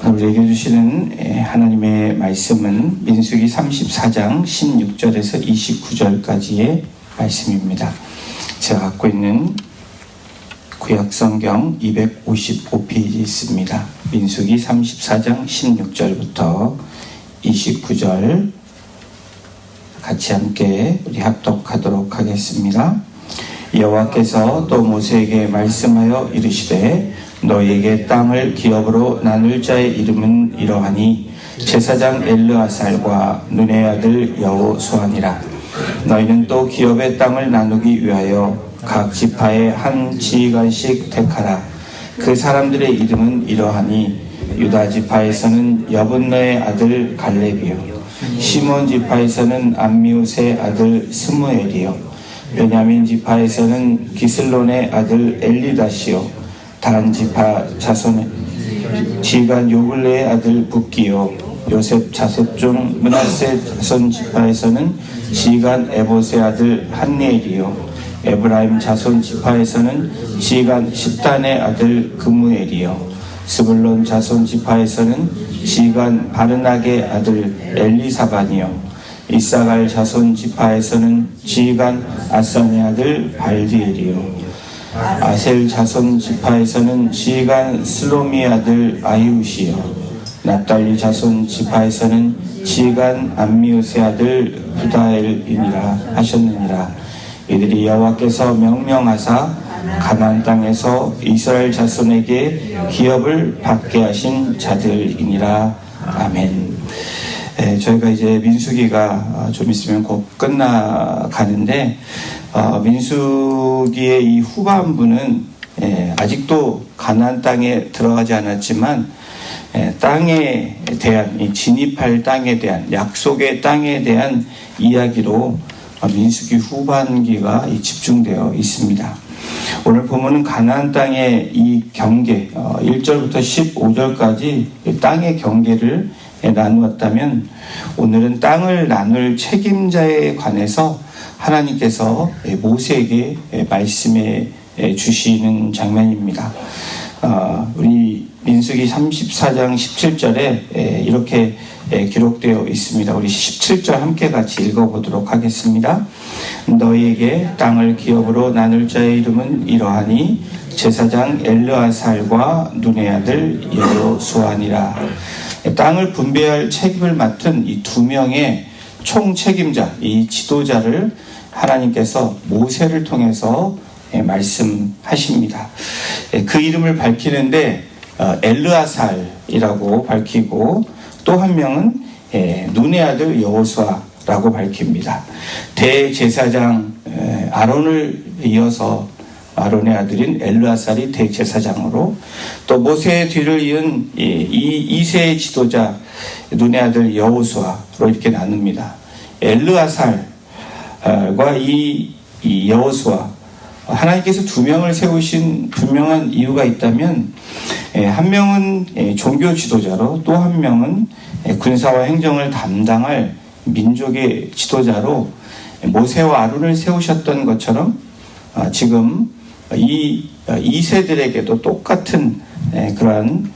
우리에게 주시는 하나님의 말씀은 민수기 34장 16절에서 29절까지의 말씀입니다. 제가 갖고 있는 구약성경 255페이지 있습니다. 민수기 34장 16절부터 29절 같이 함께 우리 합독하도록 하겠습니다. 여호와께서 또 모세에게 말씀하여 이르시되 너희에게 땅을 기업으로 나눌 자의 이름은 이러하니 제사장 엘르아살과 눈의 아들 여호수아니라. 너희는 또 기업의 땅을 나누기 위하여 각 지파에 한 지휘관씩 택하라. 그 사람들의 이름은 이러하니 유다 지파에서는 여분노의 아들 갈렙이요, 시몬 지파에서는 암미웃의 아들 스무엘이요, 베냐민 지파에서는 기슬론의 아들 엘리다시요, 단 지파 자손의 지휘관 요글레의 아들 붓기요, 요셉 자손 중 므낫세 자손 지파에서는 지휘관 에봇의 아들 한니엘이요, 에브라임 자손 지파에서는 지휘관 십단의 아들 그무엘이요, 스불론 자손 지파에서는 지휘관 바르낙의 아들 엘리사반이요, 이사갈 자손 지파에서는 지휘관 아산의 아들 발디엘이요, 아셀 자손 지파에서는 지휘관 슬로미의 아들 아이웃이요, 납달리 자손 지파에서는 지휘관 암미웃의 아들 부다엘이니라 하셨느니라. 이들이 여호와께서 명령하사 가나안 땅에서 이스라엘 자손에게 기업을 받게 하신 자들이니라. 아멘. 저희가 이제 민수기가 좀 있으면 곧 끝나가는데 민수기의 이 후반부는 아직도 가나안 땅에 들어가지 않았지만 땅에 대한, 이 진입할 땅에 대한, 약속의 땅에 대한 이야기로 민수기 후반기가 집중되어 있습니다. 오늘 보면은 가나안 땅의 이 경계, 1절부터 15절까지 땅의 경계를 나누었다면, 오늘은 땅을 나눌 책임자에 관해서 하나님께서 모세에게 말씀해 주시는 장면입니다. 우리 민수기 34장 17절에 이렇게 기록되어 있습니다. 우리 17절 함께 같이 읽어보도록 하겠습니다. 너희에게 땅을 기업으로 나눌 자의 이름은 이러하니 제사장 엘르아살과 눈의 아들 여호수아니라. 땅을 분배할 책임을 맡은 이 두 명의 총 책임자, 이 지도자를 하나님께서 모세를 통해서 말씀하십니다. 그 이름을 밝히는데 엘르아살이라고 밝히고, 또 한 명은 눈의 아들 여호수아라고 밝힙니다. 대제사장 아론을 이어서 아론의 아들인 엘르아살이 대제사장으로, 또 모세의 뒤를 이은 이 2세의 지도자 눈의 아들 여호수아로 이렇게 나눕니다. 엘르아살과 이 여호수아, 하나님께서 두 명을 세우신 분명한 이유가 있다면, 한 명은 종교 지도자로, 또 한 명은 군사와 행정을 담당할 민족의 지도자로 모세와 아론을 세우셨던 것처럼 지금 이 2세들에게도 똑같은 그러한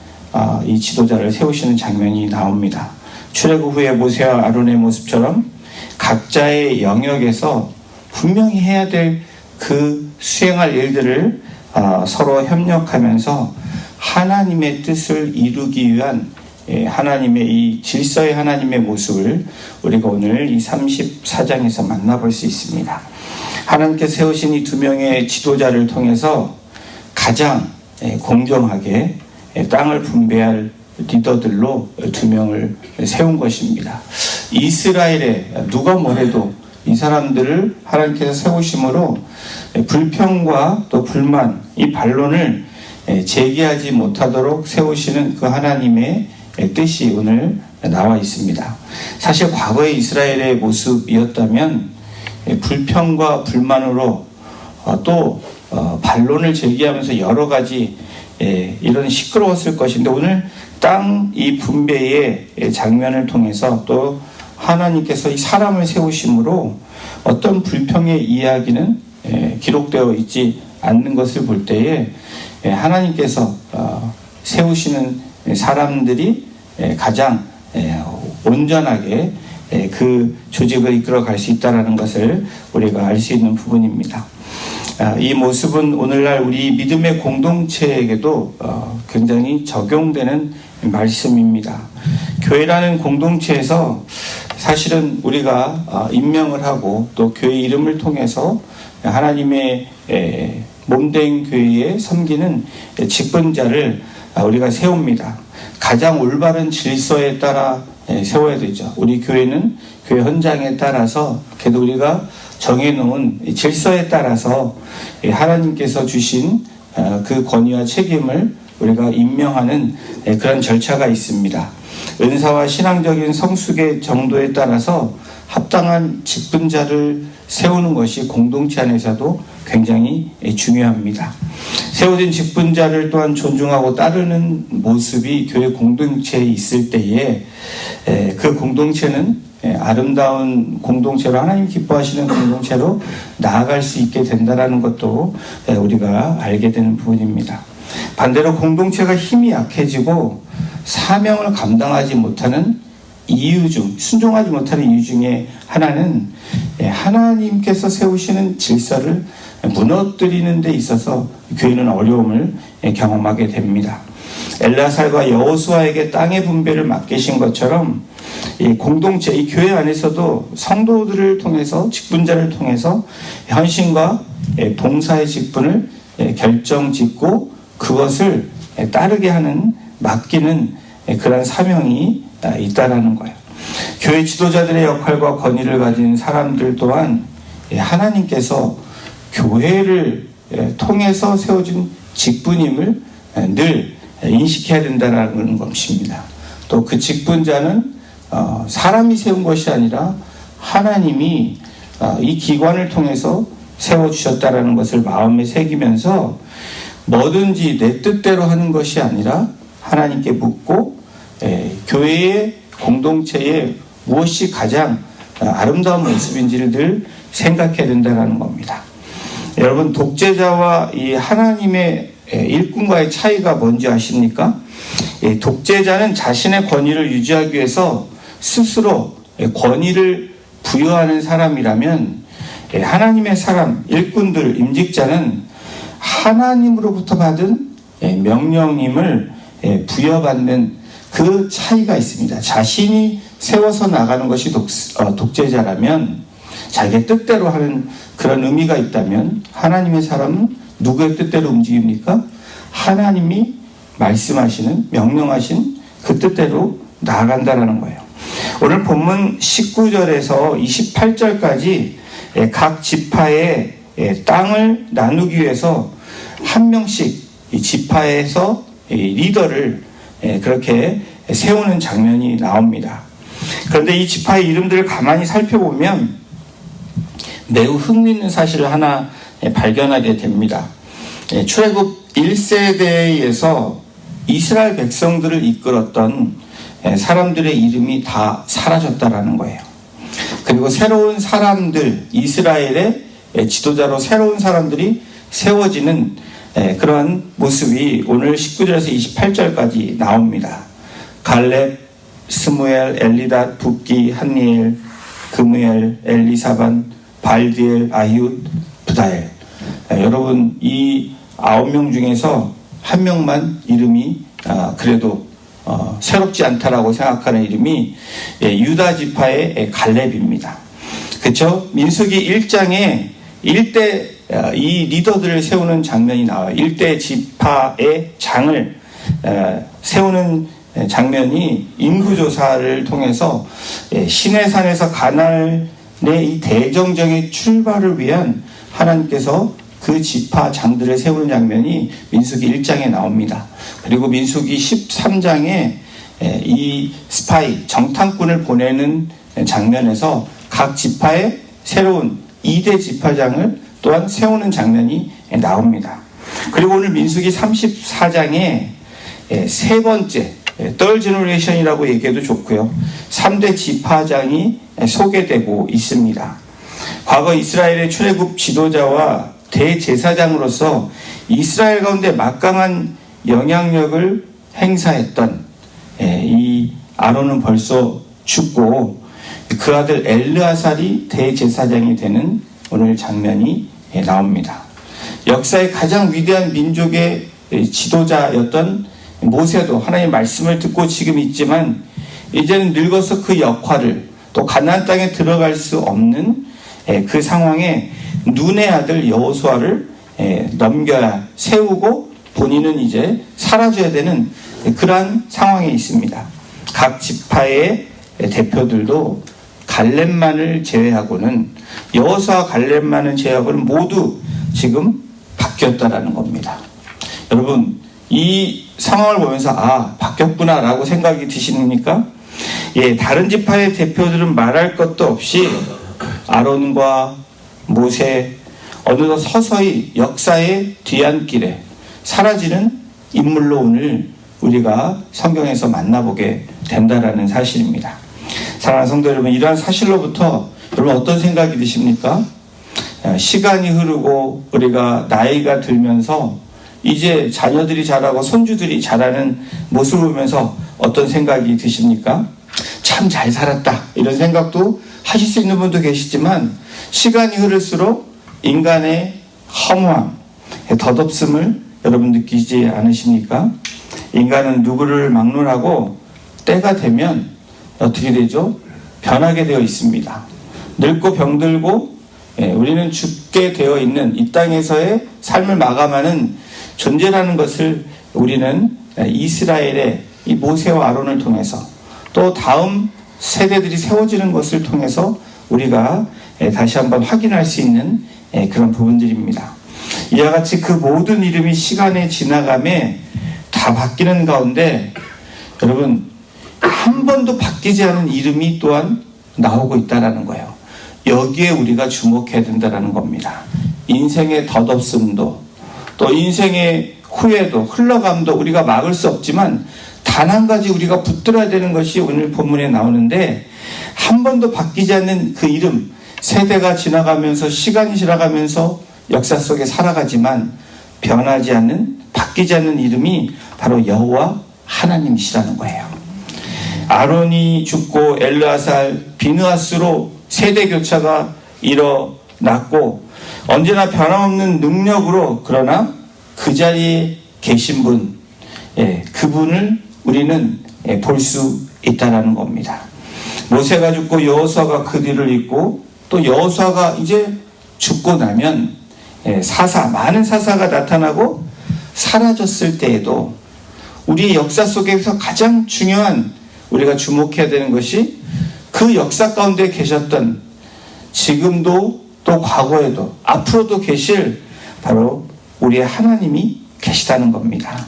이 지도자를 세우시는 장면이 나옵니다. 출애굽 후에 모세와 아론의 모습처럼 각자의 영역에서 분명히 해야 될 그 수행할 일들을 서로 협력하면서 하나님의 뜻을 이루기 위한 하나님의 이 질서의 하나님의 모습을 우리가 오늘 이 34장에서 만나볼 수 있습니다. 하나님께서 세우신 이 두 명의 지도자를 통해서 가장 공정하게 땅을 분배할 리더들로 두 명을 세운 것입니다. 이스라엘에 누가 뭐래도 이 사람들을 하나님께서 세우심으로 불평과 또 불만, 이 반론을 제기하지 못하도록 세우시는 그 하나님의 뜻이 오늘 나와 있습니다. 사실 과거의 이스라엘의 모습이었다면 불평과 불만으로 또 반론을 제기하면서 여러 가지 이런 시끄러웠을 것인데, 오늘 땅 이 분배의 장면을 통해서 또 하나님께서 이 사람을 세우심으로 어떤 불평의 이야기는 기록되어 있지 않는 것을 볼 때에 하나님께서 세우시는 사람들이 가장 온전하게 그 조직을 이끌어갈 수 있다는 것을 우리가 알 수 있는 부분입니다. 이 모습은 오늘날 우리 믿음의 공동체에게도 굉장히 적용되는 말씀입니다. 교회라는 공동체에서 사실은 우리가 임명을 하고 또 교회 이름을 통해서 하나님의 몸된 교회에 섬기는 직분자를 우리가 세웁니다. 가장 올바른 질서에 따라 세워야 되죠. 우리 교회는 교회 헌장에 따라서 그래도 우리가 정해놓은 질서에 따라서 하나님께서 주신 그 권위와 책임을 우리가 임명하는 그런 절차가 있습니다. 은사와 신앙적인 성숙의 정도에 따라서 합당한 직분자를 세우는 것이 공동체 안에서도 굉장히 중요합니다. 세워진 직분자를 또한 존중하고 따르는 모습이 교회 공동체에 있을 때에 그 공동체는 아름다운 공동체로 하나님 기뻐하시는 공동체로 나아갈 수 있게 된다는 것도 우리가 알게 되는 부분입니다. 반대로 공동체가 힘이 약해지고 사명을 감당하지 못하는 순종하지 못하는 이유 중에 하나는 하나님께서 세우시는 질서를 무너뜨리는 데 있어서 교회는 어려움을 경험하게 됩니다. 엘라살과 여호수아에게 땅의 분배를 맡기신 것처럼 이 공동체, 이 교회 안에서도 성도들을 통해서 직분자를 통해서 헌신과 봉사의 직분을 결정짓고 그것을 따르게 하는 맡기는 그런 사명이 있다라는 거예요. 교회 지도자들의 역할과 권위를 가진 사람들 또한 하나님께서 교회를 통해서 세워진 직분임을 늘 인식해야 된다는 것입니다. 또 그 직분자는 사람이 세운 것이 아니라 하나님이 이 기관을 통해서 세워주셨다는 것을 마음에 새기면서 뭐든지 내 뜻대로 하는 것이 아니라 하나님께 묻고 교회의 공동체에 무엇이 가장 아름다운 모습인지를 늘 생각해야 된다는 겁니다. 여러분, 독재자와 이 하나님의 일꾼과의 차이가 뭔지 아십니까? 독재자는 자신의 권위를 유지하기 위해서 스스로 권위를 부여하는 사람이라면 하나님의 사람, 일꾼들, 임직자는 하나님으로부터 받은 명령임을 부여받는 그 차이가 있습니다. 자신이 세워서 나가는 것이 독재자라면 자기의 뜻대로 하는 그런 의미가 있다면 하나님의 사람은 누구의 뜻대로 움직입니까? 하나님이 말씀하시는 명령하신 그 뜻대로 나아간다는 거예요. 오늘 본문 19절에서 28절까지 각 지파의 땅을 나누기 위해서 한 명씩 이 지파에서 리더를 그렇게 세우는 장면이 나옵니다. 그런데 이 지파의 이름들을 가만히 살펴보면 매우 흥미있는 사실을 하나 발견하게 됩니다. 출애굽 1세대에서 이스라엘 백성들을 이끌었던 사람들의 이름이 다 사라졌다라는 거예요. 그리고 새로운 사람들, 이스라엘의 지도자로 새로운 사람들이 세워지는 그러한 모습이 오늘 19절에서 28절까지 나옵니다. 갈렙, 스무엘, 엘리닷, 붓기, 한니엘, 그무엘, 엘리사반, 발디엘, 아히웃, 부다엘. 여러분, 이 9명 중에서 한 명만 이름이 그래도 새롭지 않다라고 생각하는 이름이 유다 지파의 갈렙입니다. 그렇죠? 민수기 1장에 일대 이 리더들을 세우는 장면이 나와요. 일대 지파의 장을 세우는 장면이 인구조사를 통해서 시내산에서 가나안의 이 대정정의 출발을 위한 하나님께서 그 지파 장들을 세우는 장면이 민수기 1장에 나옵니다. 그리고 민수기 13장에 이 스파이, 정탐꾼을 보내는 장면에서 각 지파의 새로운 2대 지파장을 또한 세우는 장면이 나옵니다. 그리고 오늘 민수기 34장에 세 번째, third generation이라고 얘기해도 좋고요. 3대 지파장이 소개되고 있습니다. 과거 이스라엘의 출애굽 지도자와 대제사장으로서 이스라엘 가운데 막강한 영향력을 행사했던 이 아론은 벌써 죽고 그 아들 엘르아살이 대제사장이 되는 오늘 장면이 나옵니다. 역사의 가장 위대한 민족의 지도자였던 모세도 하나님의 말씀을 듣고 지금 있지만 이제는 늙어서 그 역할을 또 가나안 땅에 들어갈 수 없는 그 상황에 눈의 아들 여호수아를 넘겨야 세우고 본인은 이제 사라져야 되는 그러한 상황에 있습니다. 각 지파의 대표들도 갈렙만을 제외하고는 여호수아 갈렙만을 제외하고는 모두 지금 바뀌었다라는 겁니다. 여러분 이 상황을 보면서 바뀌었구나라고 생각이 드십니까? 다른 지파의 대표들은 말할 것도 없이 아론과 모세 어느덧 서서히 역사의 뒤안길에 사라지는 인물로 오늘 우리가 성경에서 만나보게 된다라는 사실입니다. 사랑하는 성도 여러분, 이러한 사실로부터 여러분 어떤 생각이 드십니까? 시간이 흐르고 우리가 나이가 들면서 이제 자녀들이 자라고 손주들이 자라는 모습을 보면서 어떤 생각이 드십니까? 참 잘 살았다 이런 생각도 하실 수 있는 분도 계시지만 시간이 흐를수록 인간의 허무함, 덧없음을 여러분 느끼지 않으십니까? 인간은 누구를 막론하고 때가 되면 어떻게 되죠? 변하게 되어 있습니다. 늙고 병들고 우리는 죽게 되어 있는 이 땅에서의 삶을 마감하는 존재라는 것을 우리는 이스라엘의 이 모세와 아론을 통해서 또 다음 세대들이 세워지는 것을 통해서 우리가 다시 한번 확인할 수 있는 그런 부분들입니다. 이와 같이 그 모든 이름이 시간에 지나감에 다 바뀌는 가운데 여러분 한 번도 바뀌지 않은 이름이 또한 나오고 있다는 거예요. 여기에 우리가 주목해야 된다는 겁니다. 인생의 덧없음도 또 인생의 후회도 흘러감도 우리가 막을 수 없지만 단 한 가지 우리가 붙들어야 되는 것이 오늘 본문에 나오는데 한 번도 바뀌지 않는 그 이름, 세대가 지나가면서 시간이 지나가면서 역사 속에 살아가지만 변하지 않는 바뀌지 않는 이름이 바로 여호와 하나님이시라는 거예요. 아론이 죽고 엘르아살, 비느하스로 세대 교차가 일어났고 언제나 변함없는 능력으로 그러나 그 자리에 계신 분, 그분을 우리는 볼 수 있다는 겁니다. 모세가 죽고 여호수아가 그 뒤를 잇고 또 여호수아가 이제 죽고 나면 많은 사사가 나타나고 사라졌을 때에도 우리의 역사 속에서 가장 중요한 우리가 주목해야 되는 것이 그 역사 가운데 계셨던 지금도 또 과거에도 앞으로도 계실 바로 우리의 하나님이 계시다는 겁니다.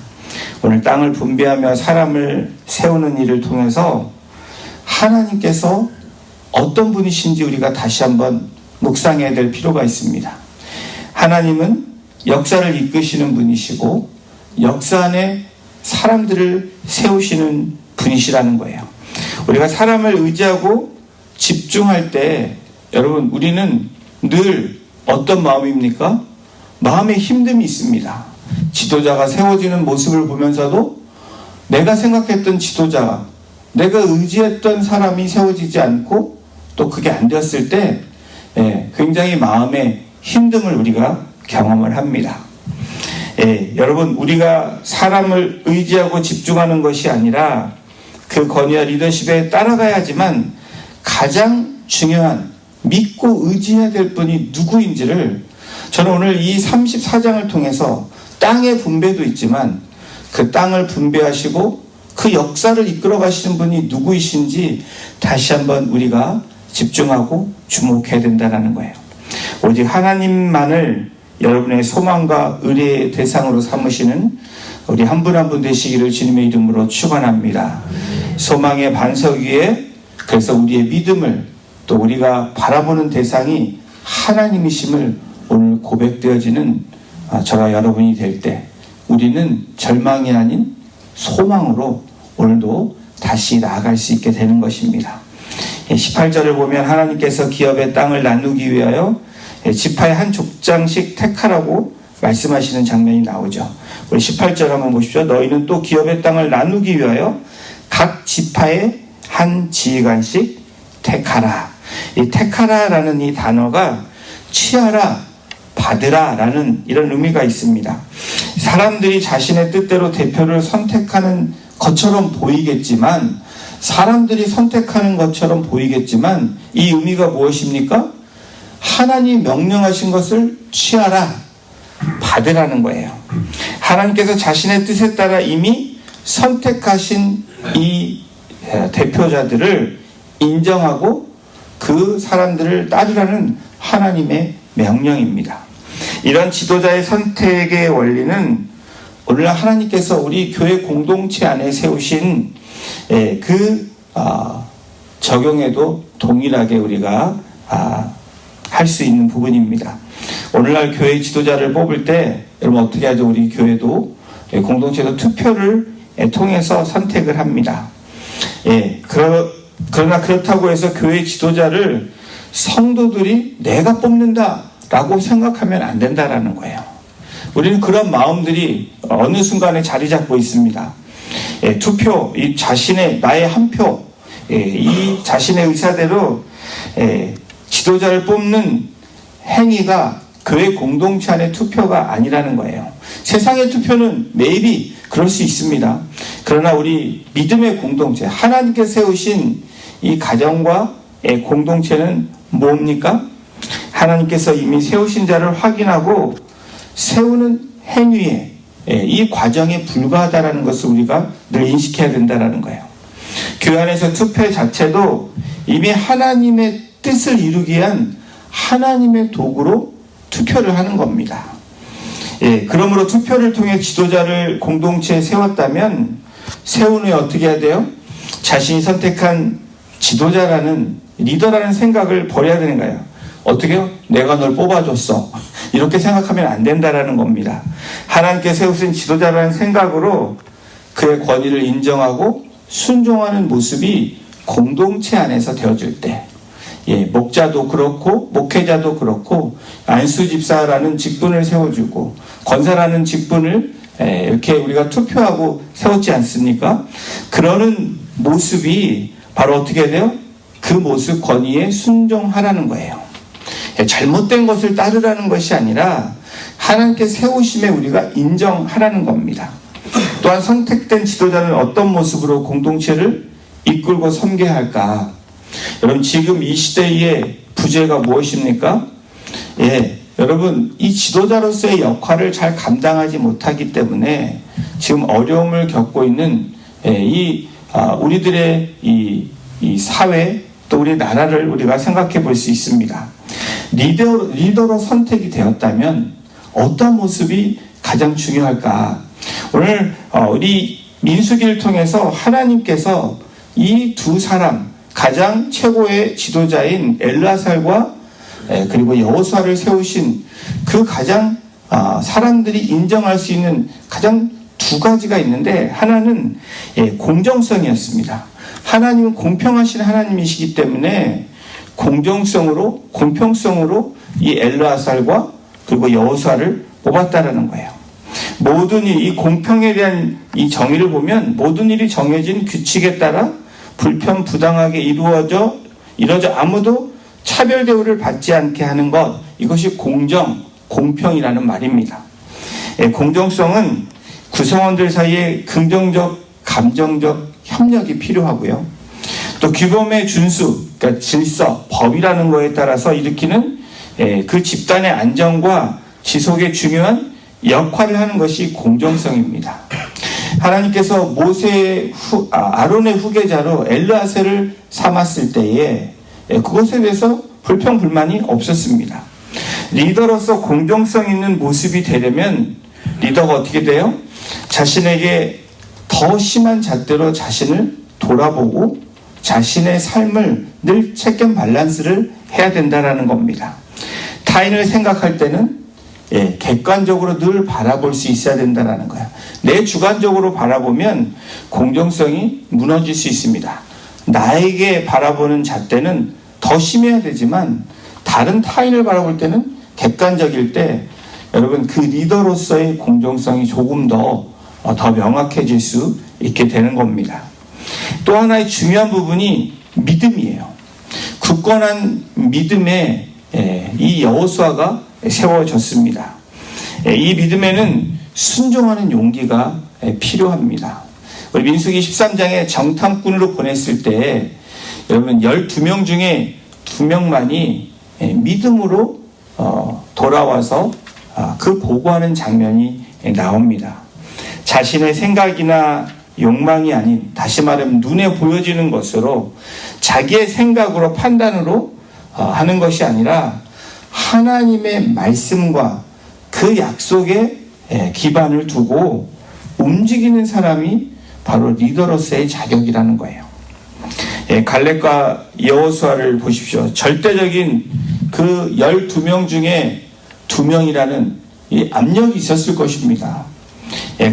오늘 땅을 분배하며 사람을 세우는 일을 통해서 하나님께서 어떤 분이신지 우리가 다시 한번 묵상해야 될 필요가 있습니다. 하나님은 역사를 이끄시는 분이시고 역사 안에 사람들을 세우시는 분이시라는 거예요. 우리가 사람을 의지하고 집중할 때 여러분 우리는 늘 어떤 마음입니까? 마음에 힘듦이 있습니다. 지도자가 세워지는 모습을 보면서도 내가 생각했던 지도자, 내가 의지했던 사람이 세워지지 않고 또 그게 안 되었을 때 굉장히 마음의 힘듦을 우리가 경험을 합니다. 여러분 우리가 사람을 의지하고 집중하는 것이 아니라 그 권위와 리더십에 따라가야지만 가장 중요한 믿고 의지해야 될 분이 누구인지를 저는 오늘 이 34장을 통해서 땅의 분배도 있지만 그 땅을 분배하시고 그 역사를 이끌어 가시는 분이 누구이신지 다시 한번 우리가 집중하고 주목해야 된다는 거예요. 오직 하나님만을 여러분의 소망과 의뢰의 대상으로 삼으시는 우리 한 분 한 분 되시기를 주님의 이름으로 축원합니다. 소망의 반석 위에 그래서 우리의 믿음을 또 우리가 바라보는 대상이 하나님이심을 오늘 고백되어지는 저와 여러분이 될 때 우리는 절망이 아닌 소망으로 오늘도 다시 나아갈 수 있게 되는 것입니다. 18절을 보면 하나님께서 기업의 땅을 나누기 위하여 지파의 한 족장씩 택하라고 말씀하시는 장면이 나오죠. 우리 18절 한번 보십시오. 너희는 또 기업의 땅을 나누기 위하여 각 지파에 한 지휘관씩 택하라. 이 택하라라는 이 단어가 취하라, 받으라 라는 이런 의미가 있습니다. 사람들이 자신의 뜻대로 대표를 선택하는 것처럼 보이겠지만, 사람들이 선택하는 것처럼 보이겠지만 이 의미가 무엇입니까? 하나님 명령하신 것을 취하라, 받으라는 거예요. 하나님께서 자신의 뜻에 따라 이미 선택하신 이 대표자들을 인정하고 그 사람들을 따르라는 하나님의 명령입니다. 이런 지도자의 선택의 원리는 오늘날 하나님께서 우리 교회 공동체 안에 세우신 적용에도 동일하게 우리가 할 수 있는 부분입니다. 오늘날 교회 지도자를 뽑을 때 여러분 어떻게 하죠? 우리 교회도 공동체도 투표를 통해서 선택을 합니다. 그러나 그렇다고 해서 교회 지도자를 성도들이 내가 뽑는다라고 생각하면 안 된다라는 거예요. 우리는 그런 마음들이 어느 순간에 자리 잡고 있습니다. 투표, 이 자신의 나의 한 표, 이 자신의 의사대로 지도자를 뽑는 행위가 교회 공동체 안의 투표가 아니라는 거예요. 세상의 투표는 maybe 그럴 수 있습니다. 그러나 우리 믿음의 공동체, 하나님께서 세우신 이 가정과 공동체는 뭡니까? 하나님께서 이미 세우신 자를 확인하고 세우는 행위에 이 과정에 불과하다는 것을 우리가 늘 인식해야 된다는 거예요. 교회 안에서 투표 자체도 이미 하나님의 뜻을 이루기 위한 하나님의 도구로 투표를 하는 겁니다. 그러므로 투표를 통해 지도자를 공동체에 세웠다면 세운 후에 어떻게 해야 돼요? 자신이 선택한 지도자라는 리더라는 생각을 버려야 되는 거예요. 어떻게요? 내가 널 뽑아줬어. 이렇게 생각하면 안 된다라는 겁니다. 하나님께 세우신 지도자라는 생각으로 그의 권위를 인정하고 순종하는 모습이 공동체 안에서 되어질 때, 목자도 그렇고 목회자도 그렇고 안수집사라는 직분을 세워주고 권사라는 직분을 이렇게 우리가 투표하고 세웠지 않습니까? 그러는 모습이 바로 어떻게 돼요? 그 모습 권위에 순종하라는 거예요. 잘못된 것을 따르라는 것이 아니라 하나님께 세우심에 우리가 인정하라는 겁니다. 또한 선택된 지도자는 어떤 모습으로 공동체를 이끌고 섬겨야 할까? 여러분 지금 이 시대의 부재가 무엇입니까? 여러분 이 지도자로서의 역할을 잘 감당하지 못하기 때문에 지금 어려움을 겪고 있는 우리들의 이 사회 또 우리 나라를 우리가 생각해 볼 수 있습니다. 리더로 선택이 되었다면 어떤 모습이 가장 중요할까? 오늘 우리 민수기를 통해서 하나님께서 이 두 사람 가장 최고의 지도자인 엘르아살과 그리고 여호수아를 세우신 그 가장 사람들이 인정할 수 있는 가장 두 가지가 있는데, 하나는 공정성이었습니다. 하나님은 공평하신 하나님이시기 때문에 공정성으로 공평성으로 이 엘르아살과 그리고 여호수아를 뽑았다라는 거예요. 모든 이 공평에 대한 이 정의를 보면 모든 일이 정해진 규칙에 따라 불편부당하게 이루어져 아무도 차별 대우를 받지 않게 하는 것, 이것이 공평이라는 말입니다. 공정성은 구성원들 사이에 긍정적, 감정적 협력이 필요하고요. 또 규범의 준수, 그러니까 질서, 법이라는 거에 따라서 일으키는 그 집단의 안정과 지속에 중요한 역할을 하는 것이 공정성입니다. 하나님께서 아론의 후계자로 엘르아살을 삼았을 때에 그것에 대해서 불평불만이 없었습니다. 리더로서 공정성 있는 모습이 되려면 리더가 어떻게 돼요? 자신에게 더 심한 잣대로 자신을 돌아보고 자신의 삶을 늘 체크 밸런스를 해야 된다는 겁니다. 타인을 생각할 때는 객관적으로 늘 바라볼 수 있어야 된다는 거예요. 내 주관적으로 바라보면 공정성이 무너질 수 있습니다. 나에게 바라보는 잣대는 더 심해야 되지만 다른 타인을 바라볼 때는 객관적일 때 여러분 그 리더로서의 공정성이 조금 더 명확해질 수 있게 되는 겁니다. 또 하나의 중요한 부분이 믿음이에요. 굳건한 믿음에 이 여호수아가 세워졌습니다. 이 믿음에는 순종하는 용기가 필요합니다. 우리 민수기 13장에 정탐꾼으로 보냈을 때 여러분 12명 중에 2명만이 믿음으로 돌아와서 그 보고하는 장면이 나옵니다. 자신의 생각이나 욕망이 아닌, 다시 말하면 눈에 보여지는 것으로 자기의 생각으로 판단으로 하는 것이 아니라 하나님의 말씀과 그 약속에 기반을 두고 움직이는 사람이 바로 리더로서의 자격이라는 거예요. 갈렙과 여호수아를 보십시오. 절대적인 그 12명 중에 2명이라는 이 압력이 있었을 것입니다.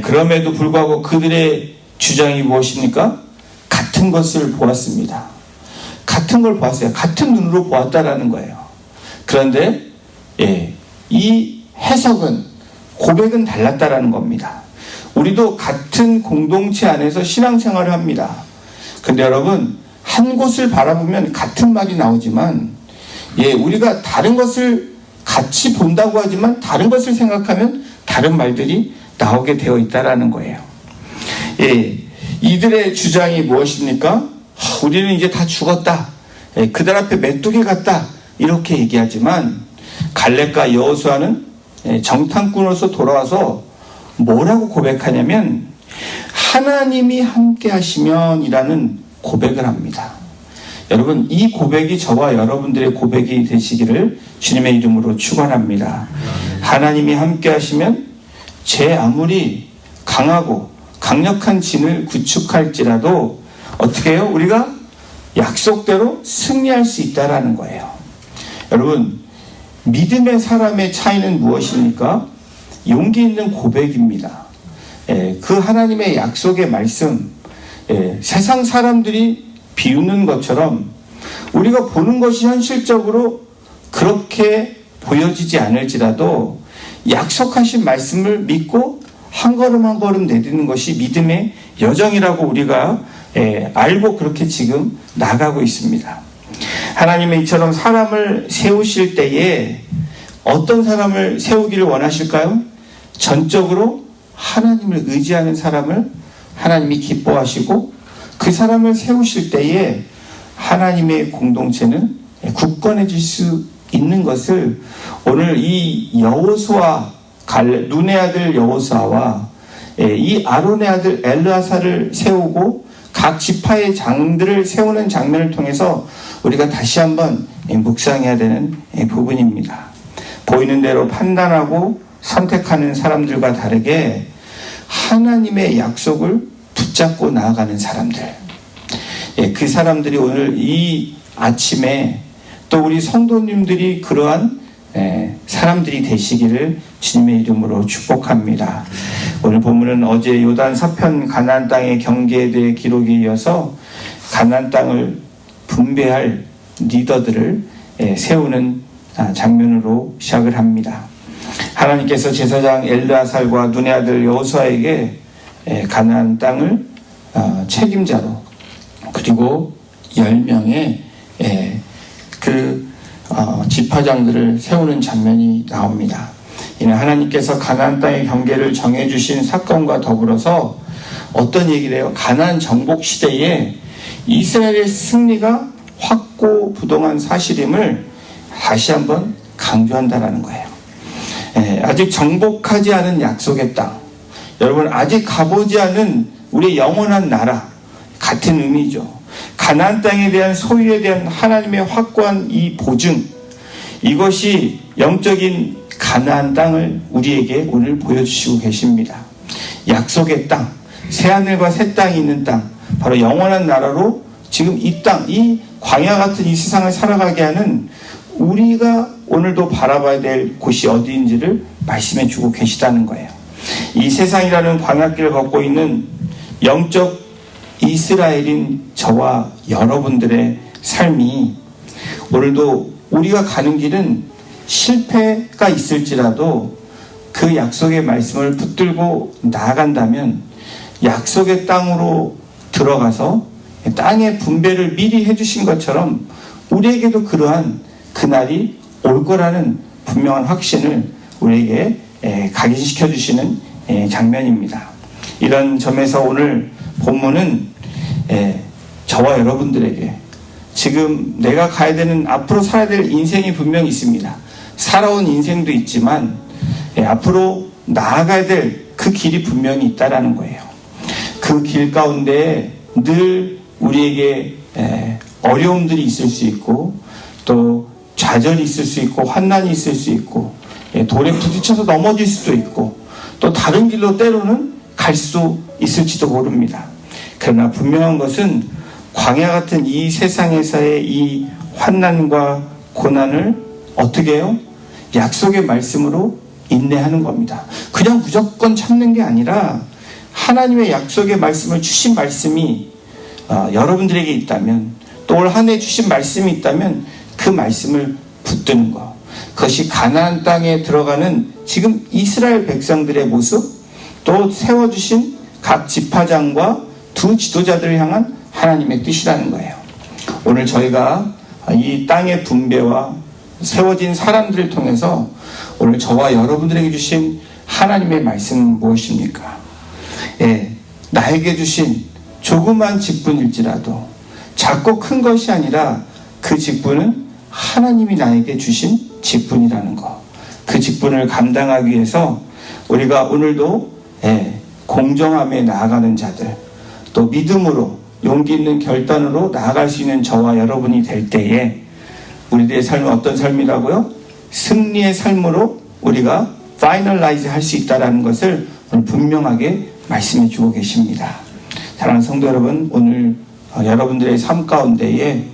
그럼에도 불구하고 그들의 주장이 무엇입니까? 같은 것을 보았습니다. 같은 걸 보았어요. 같은 눈으로 보았다라는 거예요. 그런데 이 해석은, 고백은 달랐다라는 겁니다. 우리도 같은 공동체 안에서 신앙생활을 합니다. 그런데 여러분, 한 곳을 바라보면 같은 말이 나오지만 우리가 다른 것을 같이 본다고 하지만 다른 것을 생각하면 다른 말들이 나오게 되어 있다라는 거예요. 이들의 주장이 무엇입니까? 우리는 이제 다 죽었다. 그들 앞에 메뚜기 같다. 이렇게 얘기하지만 갈렙과 여호수아는 정탐꾼으로서 돌아와서 뭐라고 고백하냐면 하나님이 함께 하시면 이라는 고백을 합니다. 여러분, 이 고백이 저와 여러분들의 고백이 되시기를 주님의 이름으로 축원합니다. 하나님이 함께 하시면 제 아무리 강하고 강력한 진을 구축할지라도 어떻게 해요? 우리가 약속대로 승리할 수 있다라는 거예요. 여러분, 믿음의 사람의 차이는 무엇입니까? 용기 있는 고백입니다. 그 하나님의 약속의 말씀, 세상 사람들이 비웃는 것처럼 우리가 보는 것이 현실적으로 그렇게 보여지지 않을지라도 약속하신 말씀을 믿고 한 걸음 한 걸음 내딛는 것이 믿음의 여정이라고 우리가 알고 그렇게 지금 나가고 있습니다. 하나님은 이처럼 사람을 세우실 때에 어떤 사람을 세우기를 원하실까요? 전적으로 하나님을 의지하는 사람을 하나님이 기뻐하시고 그 사람을 세우실 때에 하나님의 공동체는 굳건해질 수 있는 것을 오늘 이 여호수아, 눈의 아들 여호수아와 이 아론의 아들 엘르아사를 세우고 각 지파의 장들을 세우는 장면을 통해서 우리가 다시 한번 묵상해야 되는 부분입니다. 보이는 대로 판단하고 선택하는 사람들과 다르게 하나님의 약속을 붙잡고 나아가는 사람들, 그 사람들이 오늘 이 아침에 또 우리 성도님들이 그러한 사람들이 되시기를 주님의 이름으로 축복합니다. 오늘 본문은 어제 요단 서편 가나안 땅의 경계에 대해 기록에 이어서 가나안 땅을 분배할 리더들을 세우는 장면으로 시작을 합니다. 하나님께서 제사장 엘르아살과 눈의 아들 여호수아에게 가나안 땅을 책임자로 그리고 10명의 지파장들을 세우는 장면이 나옵니다. 이는 하나님께서 가나안 땅의 경계를 정해주신 사건과 더불어서 어떤 얘기를 해요? 가나안 정복 시대에 이스라엘의 승리가 확고부동한 사실임을 다시 한번 강조한다라는 거예요. 아직 정복하지 않은 약속의 땅, 여러분 아직 가보지 않은 우리의 영원한 나라, 같은 의미죠. 가나안 땅에 대한 소유에 대한 하나님의 확고한 이 보증, 이것이 영적인 가나안 땅을 우리에게 오늘 보여주시고 계십니다. 약속의 땅, 새하늘과 새 땅이 있는 땅, 바로 영원한 나라로 지금 이 땅, 이 광야 같은 이 세상을 살아가게 하는 우리가 오늘도 바라봐야 될 곳이 어디인지를 말씀해 주고 계시다는 거예요. 이 세상이라는 광야길을 걷고 있는 영적 이스라엘인 저와 여러분들의 삶이 오늘도 우리가 가는 길은 실패가 있을지라도 그 약속의 말씀을 붙들고 나아간다면 약속의 땅으로 들어가서 땅의 분배를 미리 해주신 것처럼 우리에게도 그러한 그날이 올 거라는 분명한 확신을 우리에게 각인시켜 주시는 장면입니다. 이런 점에서 오늘 본문은 저와 여러분들에게 지금 내가 가야 되는 앞으로 살아야 될 인생이 분명히 있습니다. 살아온 인생도 있지만 앞으로 나아가야 될 그 길이 분명히 있다라는 거예요. 그 길 가운데 늘 우리에게 어려움들이 있을 수 있고 또 좌절이 있을 수 있고 환난이 있을 수 있고 돌에 부딪혀서 넘어질 수도 있고 또 다른 길로 때로는 갈 수 있을지도 모릅니다. 그러나 분명한 것은 광야 같은 이 세상에서의 이 환난과 고난을 어떻게 해요? 약속의 말씀으로 인내하는 겁니다. 그냥 무조건 참는 게 아니라 하나님의 약속의 말씀을 주신 말씀이 여러분들에게 있다면 또 올 한 해 주신 말씀이 있다면 그 말씀을 붙드는 것. 그것이 가나안 땅에 들어가는 지금 이스라엘 백성들의 모습 또 세워주신 각 지파장과 두 지도자들을 향한 하나님의 뜻이라는 거예요. 오늘 저희가 이 땅의 분배와 세워진 사람들을 통해서 오늘 저와 여러분들에게 주신 하나님의 말씀은 무엇입니까? 나에게 주신 조그만 직분일지라도 작고 큰 것이 아니라 그 직분은 하나님이 나에게 주신 직분이라는 것. 그 직분을 감당하기 위해서 우리가 오늘도 공정함에 나아가는 자들 또 믿음으로 용기 있는 결단으로 나아갈 수 있는 저와 여러분이 될 때에 우리들의 삶은 어떤 삶이라고요? 승리의 삶으로 우리가 파이널라이즈 할 수 있다는 것을 오늘 분명하게 말씀해 주고 계십니다. 사랑하는 성도 여러분, 오늘 여러분들의 삶 가운데에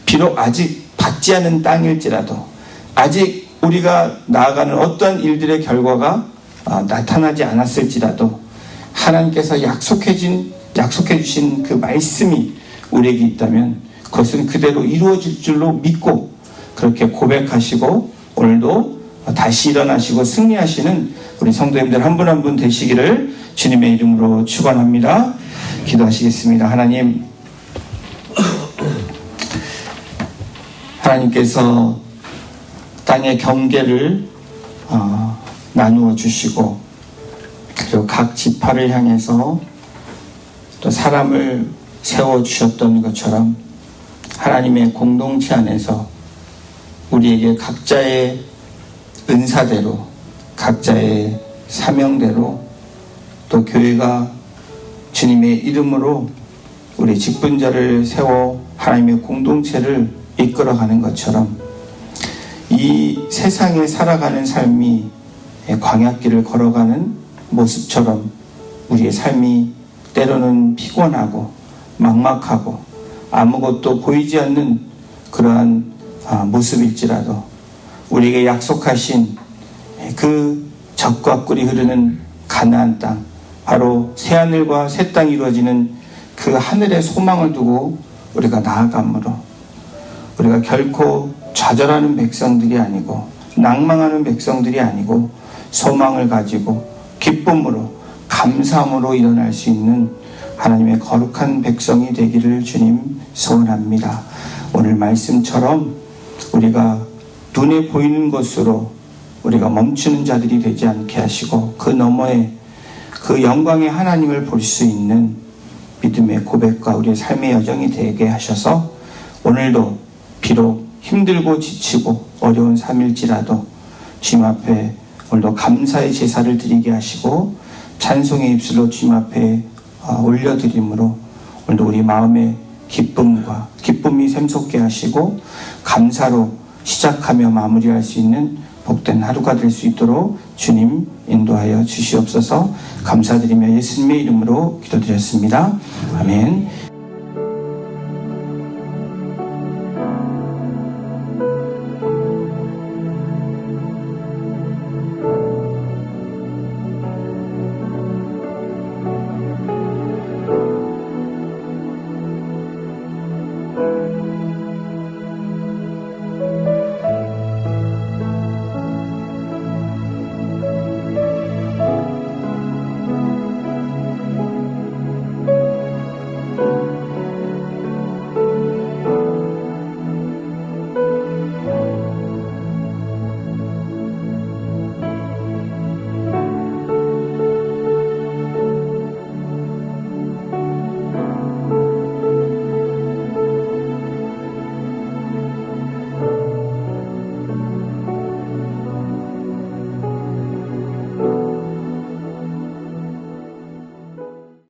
비록 아직 받지 않은 땅일지라도 아직 우리가 나아가는 어떠한 일들의 결과가 나타나지 않았을지라도 하나님께서 약속해 주신 그 말씀이 우리에게 있다면 그것은 그대로 이루어질 줄로 믿고 그렇게 고백하시고 오늘도 다시 일어나시고 승리하시는 우리 성도님들 한 분 한 분 되시기를 주님의 이름으로 축원합니다. 기도하시겠습니다. 하나님께서 땅의 경계를 나누어 주시고 그리고 각 지파를 향해서 또 사람을 세워주셨던 것처럼 하나님의 공동체 안에서 우리에게 각자의 은사대로 각자의 사명대로 또 교회가 주님의 이름으로 우리 직분자를 세워 하나님의 공동체를 이끌어가는 것처럼 이 세상에 살아가는 삶이 광야길을 걸어가는 모습처럼 우리의 삶이 때로는 피곤하고 막막하고 아무것도 보이지 않는 그러한 모습일지라도 우리에게 약속하신 그 젖과 꿀이 흐르는 가나안 땅 바로 새하늘과 새 땅이 이루어지는 그 하늘의 소망을 두고 우리가 나아가므로 우리가 결코 좌절하는 백성들이 아니고 낭망하는 백성들이 아니고 소망을 가지고 기쁨으로 감사함으로 일어날 수 있는 하나님의 거룩한 백성이 되기를 주님 소원합니다. 오늘 말씀처럼 우리가 눈에 보이는 것으로 우리가 멈추는 자들이 되지 않게 하시고 그 너머에 그 영광의 하나님을 볼 수 있는 믿음의 고백과 우리의 삶의 여정이 되게 하셔서 오늘도 비록 힘들고 지치고 어려운 삶일지라도 주님 앞에 오늘도 감사의 제사를 드리게 하시고 찬송의 입술로 주님 앞에 올려드림으로 오늘도 우리 마음의 기쁨이 샘솟게 하시고 감사로 시작하며 마무리할 수 있는 복된 하루가 될 수 있도록 주님 인도하여 주시옵소서. 감사드리며 예수님의 이름으로 기도드렸습니다. 아멘.